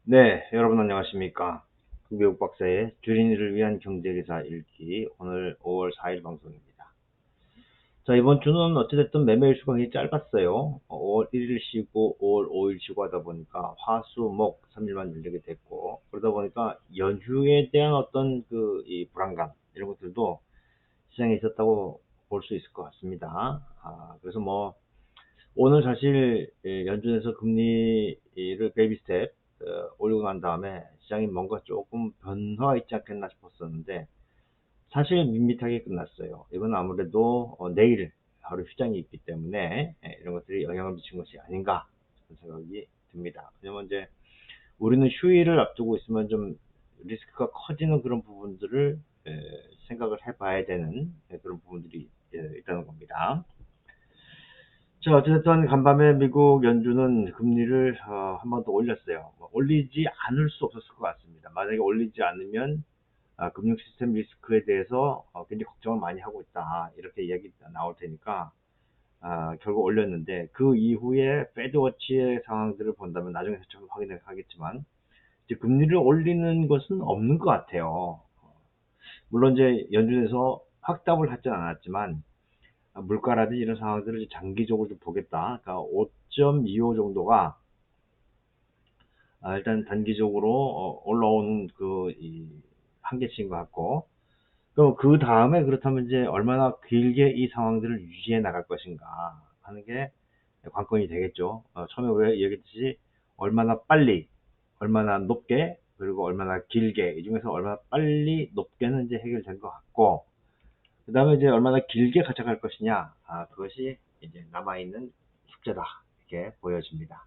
네, 여러분 안녕하십니까. 김교육 박사의 주린이를 위한 경제기사 읽기 오늘 5월 4일 방송입니다. 자, 이번 주는 어찌됐든 매매일수가 굉장히 짧았어요. 5월 1일 쉬고 5월 5일 쉬고 하다 보니까 화, 수, 목 3일만 열리게 됐고, 그러다 보니까 연휴에 대한 어떤 이 불안감 이런 것들도 시장에 있었다고 볼 수 있을 것 같습니다. 그래서 뭐 오늘 사실 연준에서 금리를 베이비 스텝 올리고 난 다음에 시장이 뭔가 조금 변화가 있지 않겠나 싶었었는데 사실 밋밋하게 끝났어요. 이건 아무래도 내일 하루 휴장이 있기 때문에 이런 것들이 영향을 미친 것이 아닌가 그런 생각이 듭니다. 왜냐면 이제 우리는 휴일을 앞두고 있으면 좀 리스크가 커지는 그런 부분들을 생각을 해봐야 되는 그런 부분들이 있다는 겁니다. 자, 어쨌든 간밤에 미국 연준은 금리를 한 번 더 올렸어요. 뭐 올리지 않을 수 없었을 것 같습니다. 만약에 올리지 않으면 금융 시스템 리스크에 대해서 굉장히 걱정을 많이 하고 있다. 이렇게 이야기 나올 테니까 결국 올렸는데 그 이후에 페드워치의 상황들을 본다면 나중에 좀 확인하겠지만 이제 금리를 올리는 것은 없는 것 같아요. 물론 이제 연준에서 확답을 하진 않았지만 물가라든지 이런 상황들을 장기적으로 좀 보겠다. 그러니까 5.25 정도가 일단 단기적으로 올라오는 이 한계치인 것 같고, 그럼 그 다음에 그렇다면 이제 얼마나 길게 이 상황들을 유지해 나갈 것인가 하는 게 관건이 되겠죠. 처음에 우리가 얘기했듯이 얼마나 빨리, 얼마나 높게, 그리고 얼마나 길게, 이 중에서 얼마나 빨리 높게는 이제 해결된 것 같고, 그 다음에 이제 얼마나 길게 가져갈 것이냐, 그것이 이제 남아있는 숙제다. 이렇게 보여집니다.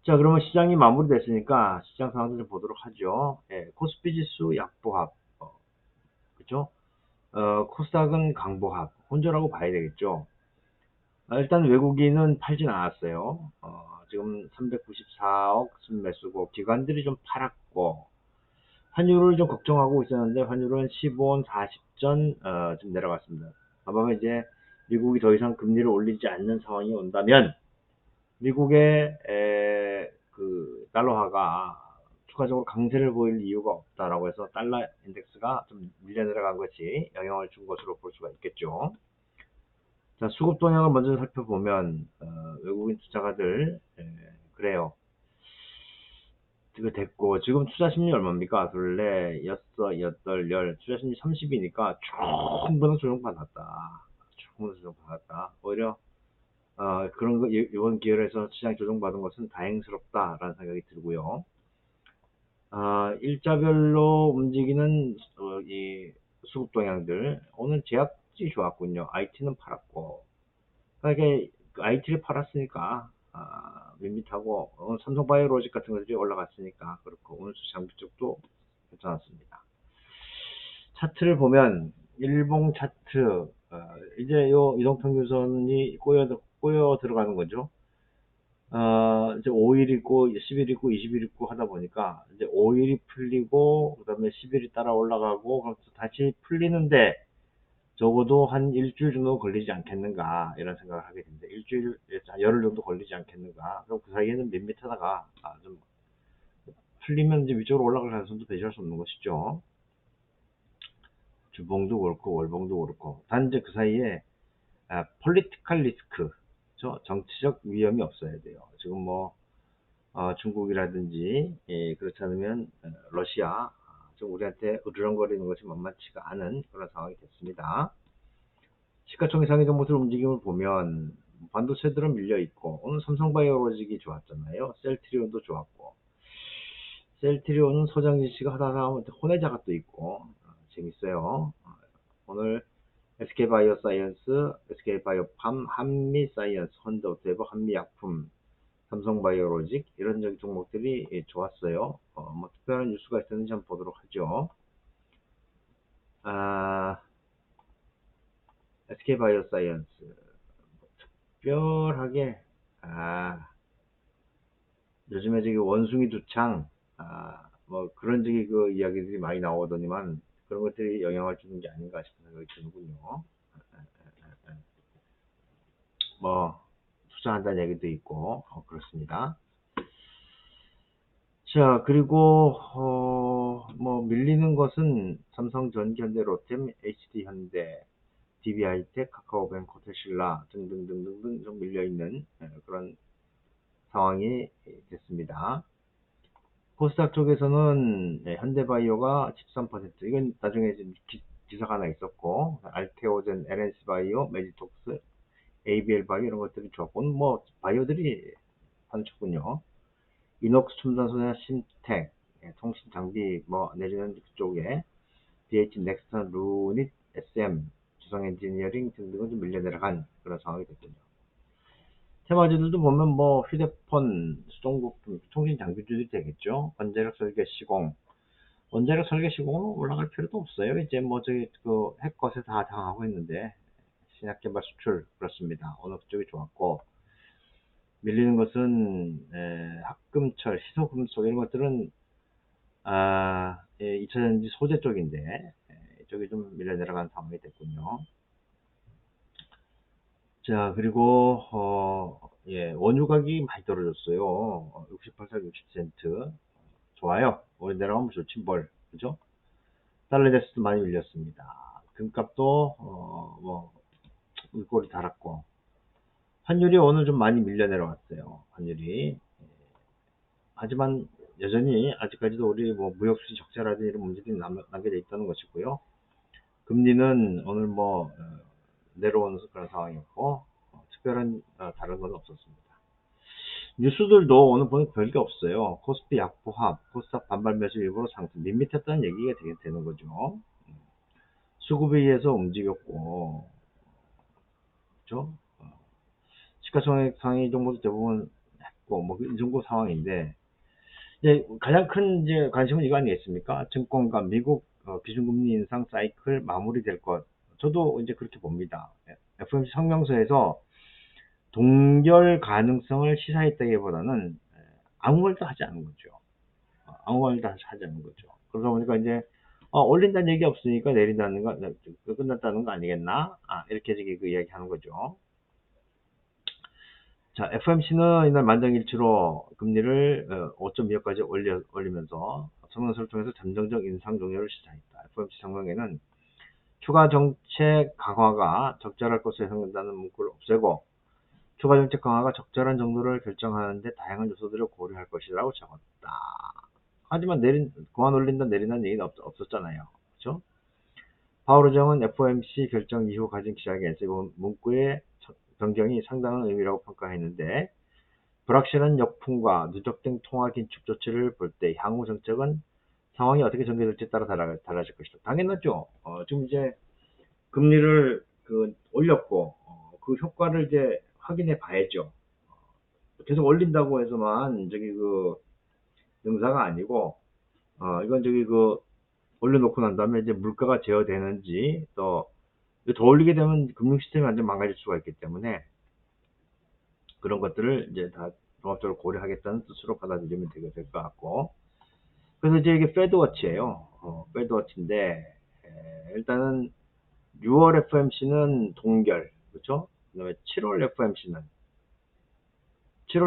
자, 그러면 시장이 마무리됐으니까 시장 상황을 좀 보도록 하죠. 코스피 지수 약보합, 그죠? 코스닥은 강보합, 혼조라고 봐야 되겠죠. 일단 외국인은 팔진 않았어요. 지금 394억 순매수고 기관들이 좀 팔았고 환율을 좀 걱정하고 있었는데 환율은 15원 40전 좀 내려갔습니다. 아마 이제 미국이 더 이상 금리를 올리지 않는 상황이 온다면 미국의 그 달러화가 추가적으로 강세를 보일 이유가 없다라고 해서 달러 인덱스가 좀 밀려 내려간 것이 영향을 준 것으로 볼 수가 있겠죠. 자, 수급 동향을 먼저 살펴보면 외국인 투자가들 그래요. 이거 됐고 지금 투자 심리 얼마입니까? 둘레, 여섯, 여덟, 열 투자 심리 30이니까 충분한 조정 받았다. 충분한 조정 받았다. 오히려 그런 거 이번 기회에서 시장 조정받은 것은 다행스럽다라는 생각이 들고요. 일자별로 움직이는 이 수급 동향들 오늘 제약지 좋았군요. IT는 팔았고 그러니까 IT를 팔았으니까 밋밋하고 삼성바이오로직 같은 것들이 올라갔으니까 그렇고 오늘 장비 쪽도 괜찮았습니다. 차트를 보면 일봉 차트 이제 요 이동평균선이 꼬여 들어가는 거죠. 이제 5일 있고 10일 있고 20일 있고 하다 보니까 이제 5일이 풀리고 그다음에 10일이 따라 올라가고 그럼 다시 풀리는데 적어도 한 일주일 정도 걸리지 않겠는가 이런 생각을 하게 됩니다. 일주일 열흘 정도 걸리지 않겠는가. 그럼 그 사이에는 밋밋하다가 좀 풀리면 이제 위쪽으로 올라갈 가능성도 배제할 수 없는 것이죠. 주봉도 그렇고 월봉도 그렇고 단 이제 그 사이에 폴리티컬 리스크, 정치적 위험이 없어야 돼요. 지금 뭐 중국이라든지 그렇지 않으면 러시아 좀 우리한테 으르렁거리는 것이 만만치가 않은 그런 상황이 됐습니다. 시가총액 상위 종목들 움직임을 보면 반도체들은 밀려 있고 오늘 삼성바이오로직이 좋았잖아요. 셀트리온도 좋았고 셀트리온은 소장진 씨가 하다가 혼외자가 또 있고 재밌어요. 오늘 SK바이오사이언스, SK바이오팜, 한미사이언스, 현대오토에버, 한미약품, 삼성바이오로직 이런 종목들이 좋았어요. 뭐 특별한 뉴스가 있었는지 한번 보도록 하죠. SK바이오사이언스 특별하게 요즘에 저기 원숭이 두창 뭐 그런 그 이야기들이 많이 나오더니만 그런 것들이 영향을 주는 게 아닌가 싶은 생각이 드는군요. 뭐 투자한다는 얘기도 있고 그렇습니다. 자, 그리고 뭐 밀리는 것은 삼성전기, 현대, 롯데, HD 현대, DB하이텍, 카카오뱅크, 호텔신라 등등등등등 좀 밀려 있는 그런 상황이 됐습니다. 코스닥 쪽에서는 현대바이오가 13%, 이건 나중에 기사가 하나 있었고, 알테오젠, LNC바이오, 메디톡스, ABL바이오 이런 것들이 좋았고, 뭐 바이오들이 반쳤군요. 이녹스 첨단소나 신텍, 통신 장비 뭐 내지는 그쪽에 DH 넥스턴, 루닛, SM, 주성 엔지니어링 등등은 좀 밀려 내려간 그런 상황이 됐군요. 테마주들도 보면 뭐 휴대폰, 수동부품, 통신 장비들이 되겠죠. 원자력 설계 시공, 원자력 설계 시공은 올라갈 필요도 없어요. 이제 뭐 저기 그 핵것에 다 당하고 있는데 신약 개발 수출 그렇습니다. 어느 쪽이 좋았고, 밀리는 것은 합금철, 희소금속 이런 것들은 2차전지 소재 쪽인데 이쪽이 좀 밀려 내려간 상황이 됐군요. 자, 그리고 원유 가격이 많이 떨어졌어요. 68사 60센트. 좋아요. 오늘 내려가면 좋지 뭘. 그죠? 달러 대수도 많이 밀렸습니다. 금값도 뭐 물꼬리 달았고, 환율이 오늘 좀 많이 밀려 내려왔어요. 환율이. 하지만 여전히 아직까지도 우리 뭐 무역 수지 적자라든지 이런 문제들이 남겨져 있다는 것이고요. 금리는 오늘 뭐 내려오는 그런 상황이었고, 특별한 다른 건 없었습니다. 뉴스들도 오늘 보니까 별게 없어요. 코스피 약보합, 코스닥 반발 매수 일부러 상승, 밋밋했다는 얘기가 되는 거죠. 수급에 의해서 움직였고, 그죠? 시가총액 상위 정도도 대부분 했고, 뭐 이 정도 상황인데, 이제 가장 큰 이제 관심은 이거 아니겠습니까? 증권가 미국 기준금리 인상 사이클 마무리될 것. 저도 이제 그렇게 봅니다. FOMC 성명서에서 동결 가능성을 시사했다기보다는 아무 말도 하지 않은 거죠. 아무 말도 하지 않은 거죠. 그러다 보니까 이제 올린다는 얘기 없으니까 내린다는 거 끝났다는 거 아니겠나? 이렇게 그 이야기 하는 거죠. 자, FOMC는 이날 만장일치로 금리를 5.25까지 올리면서 성명서를 통해서 잠정적 인상 종료를 시사했다. FOMC 성명에는 추가 정책 강화가 적절할 것으로 예상된다는 문구를 없애고 추가 정책 강화가 적절한 정도를 결정하는데 다양한 요소들을 고려할 것이라고 적었다. 하지만 그만 올린다 내린다는 얘기는 없었잖아요. 그렇죠? 파월 의장은 FOMC 결정 이후 가진 기자회견에서 문구의 변경이 상당한 의미라고 평가했는데, 불확실한 역풍과 누적된 통화 긴축 조치를 볼 때 향후 정책은 상황이 어떻게 전개될지에 따라 달라질 것이다. 당연하죠. 지금 이제 금리를 올렸고 그 효과를 이제 확인해 봐야죠. 계속 올린다고 해서만 저기 능사가 아니고 이건 저기 올려놓고 난 다음에 이제 물가가 제어되는지 또 더 올리게 되면 금융 시스템이 완전 망가질 수가 있기 때문에 그런 것들을 이제 다 종합적으로 고려하겠다는 뜻으로 받아들이면 될 것 같고, 그래서 이제 이게 패드워치예요. 패드워치인데 일단은 6월 FMC는 동결, 그렇죠? 그다음에 7월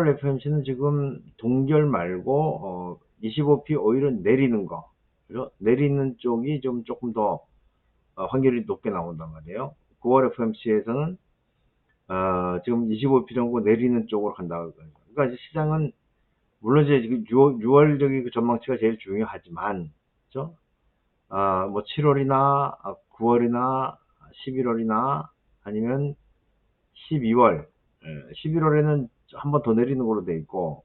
FMC는 지금 동결 말고 25p 오히려 내리는 거, 그죠? 내리는 쪽이 좀 조금 더 확률이 높게 나온단 말이에요. 9월 FMC에서는 지금 25p 정도 내리는 쪽으로 간다. 그러니까 이제 시장은 물론 이제 6월적인 그 전망치가 제일 중요하지만, 그죠? 뭐 7월이나 9월이나 11월이나 아니면 12월, 11월에는 한 번 더 내리는 걸로 돼 있고,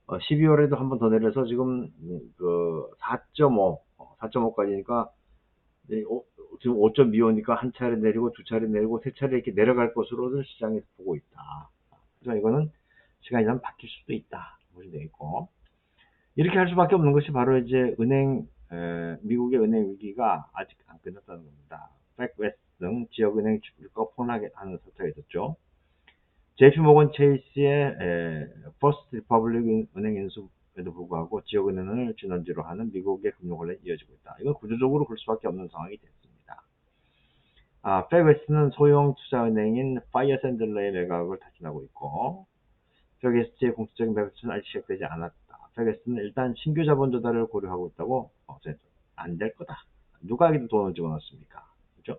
12월에도 한 번 더 내려서 지금 그 4.5, 4.5까지니까 지금 5.25니까 한 차례 내리고 두 차례 내리고 세 차례 이렇게 내려갈 것으로는 시장에서 보고 있다. 그래서 이거는 시간이 지나면 바뀔 수도 있다. 보시면 되겠고. 이렇게 할 수밖에 없는 것이 바로 이제 미국의 은행 위기가 아직 안 끝났다는 겁니다. 백웨스트 등 지역은행 주가가 폭락하는 사태가 있었죠. JP 모건 체이스의 퍼스트 리퍼블릭 은행 인수에도 불구하고 지역은행을 진원지로 하는 미국의 금융혼란이 이어지고 있다. 이건 구조적으로 그럴 수밖에 없는 상황이 됐습니다. 백웨스트는 소형 투자은행인 파이어 샌들러의 매각을 타진하고 있고, 벽에스트의 공식적인 매각은 아직 시작되지 않았다. 페게스는 일단 신규 자본 조달을 고려하고 있다고. 안 될 거다. 누가 여기도 돈을 집어넣습니까? 그죠?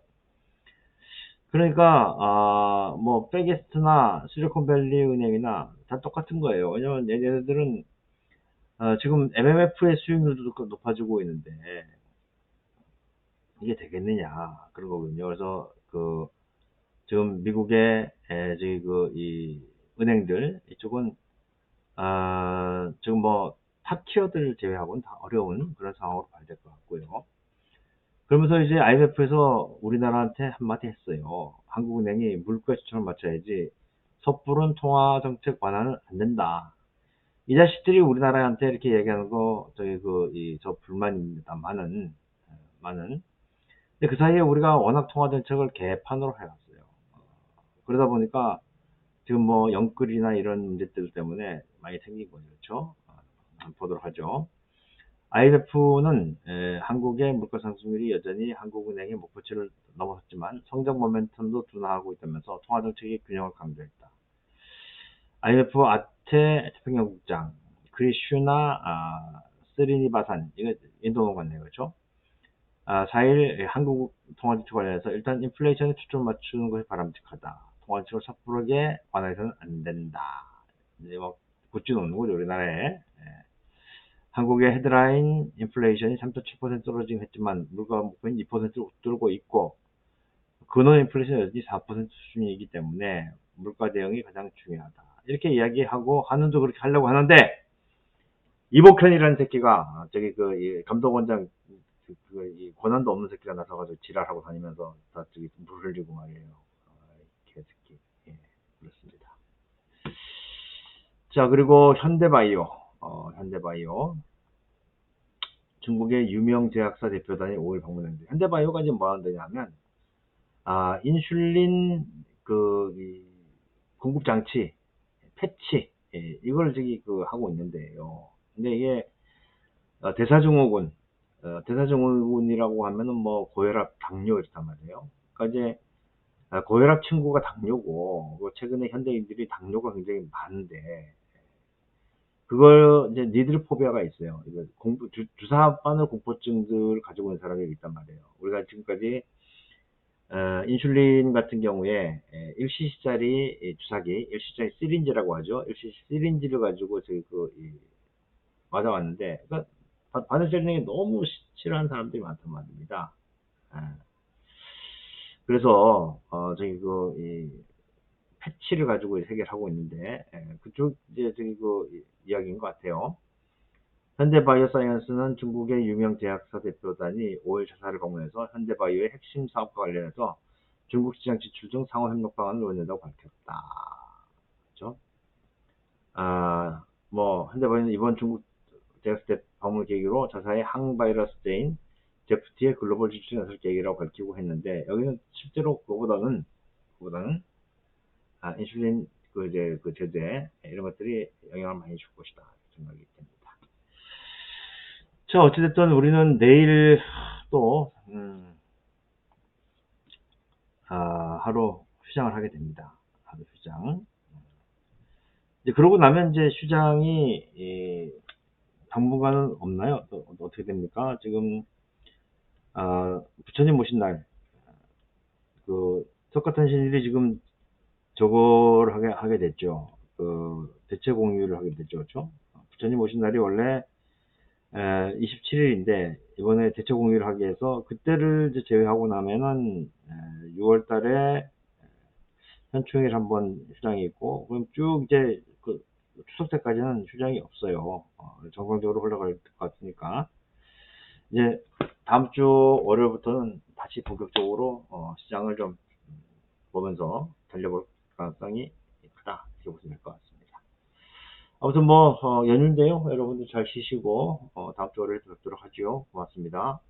그러니까 뭐 페게스트나 실리콘밸리 은행이나 다 똑같은 거예요. 왜냐면 얘네들은 지금 MMF의 수익률도 높아지고 있는데 이게 되겠느냐 그런 거거든요. 그래서 지금 미국의 저기 이 은행들 이쪽은 지금 뭐 탑티어들 제외하고는 다 어려운 그런 상황으로 봐야 될 것 같고요. 그러면서 이제 IMF에서 우리나라한테 한마디 했어요. 한국은행이 물가 지표를 맞춰야지 섣부른 통화 정책 완화는 안 된다. 이 자식들이 우리나라한테 이렇게 얘기하는 거 저기 저 불만입니다. 많은. 근데 그 사이에 우리가 워낙 통화 정책을 개판으로 해왔어요. 그러다 보니까 지금 뭐 영끌이나 이런 문제들 때문에 많이 생긴 거죠. 그렇죠? 보도록 하죠. IMF는 한국의 물가 상승률이 여전히 한국은행의 목표치를 넘어섰지만 성장 모멘텀도 둔화하고 있다면서 통화 정책의 균형을 강조했다. IMF 아테 태평양국장 크리슈나 스리니바산, 이거 인도 같네요. 그렇죠? 4일 한국 통화정책 관련해서 일단 인플레이션에 초점 맞추는 것이 바람직하다. 통화정책을 섣부르게 완화해서는 안 된다. 이제 막 굳지 놓는 거죠, 우리나라에. 한국의 헤드라인 인플레이션이 3.7% 떨어지긴 했지만 물가 목표는 2%를 웃돌고 있고 근원 인플레이션이 여전히 4% 수준이기 때문에 물가 대응이 가장 중요하다. 이렇게 이야기하고 하는도 그렇게 하려고 하는데 이복현이라는 새끼가 저기 이 감독원장 이 권한도 없는 새끼가 나서가지고 지랄하고 다니면서 다 저기 물 흘리고 말이에요. 개새끼. 예, 그렇습니다. 자, 그리고 현대바이오. 중국의 유명 제약사 대표단이 5일 방문했는데 현대바이오가 지금 뭐 하는 데냐 하면 인슐린 이 공급 장치 패치 이걸 저기 하고 있는데요. 근데 이게 대사증후군이라고 하면은 뭐 고혈압, 당뇨 이렇단 말이에요. 그러니까 이제 고혈압 친구가 당뇨고 최근에 현대인들이 당뇨가 굉장히 많은데 그걸 이제 니드로포비아가 있어요. 이거 주사 바늘 공포증들을 가지고 있는 사람이 있단 말이에요. 우리가 지금까지 인슐린 같은 경우에 1cc짜리 주사기, 1cc짜리 시린지라고 하죠. 1cc 시린지를 가지고 저기 맞아왔는데, 그러니까 바늘 찔리는 게 너무 싫어하는 사람들이 많단 말입니다. 그래서 저기 이 패치를 가지고 해결하고 있는데 그쪽 이제 저기 이야기인 것 같아요. 현대바이오사이언스는 중국의 유명 제약사 대표단이 5일 자사를 방문해서 현대바이오의 핵심 사업과 관련해서 중국 시장 진출 등 상호 협력 방안을 논의한다고 밝혔다. 그렇죠? 뭐 현대바이오는 이번 중국 제약사 방문 계기로 자사의 항바이러스제인 제프티의 글로벌 진출에 나설 계획이라고 밝히고 했는데 여기는 실제로 그거보다는 인슐린 제재 이런 것들이 영향을 많이 줄 것이다 생각이 됩니다. 자, 어찌됐든 우리는 내일 또 하루 휴장을 하게 됩니다. 하루 휴장. 이제 그러고 나면 이제 휴장이 당분간은 없나요? 또 어떻게 됩니까? 지금 부처님 모신 날 석가탄신일이 지금 저걸 하게 됐죠. 대체 공휴일을 하게 됐죠. 그렇죠? 부처님 오신 날이 원래 27일인데 이번에 대체 공휴일을 하게 해서 그때를 이제 제외하고 나면은 6월 달에 현충일 한번 휴장이 있고 그럼 쭉 이제 추석 때까지는 휴장이 없어요. 정상적으로 흘러갈 것 같으니까 이제 다음 주 월요일부터는 다시 본격적으로 시장을 좀 보면서 달려볼 가능성이 크다 이렇게 보시면 될 것 같습니다. 아무튼 뭐 연휴인데요. 여러분들 잘 쉬시고 다음 주 월요일에 뵙도록 하죠. 고맙습니다.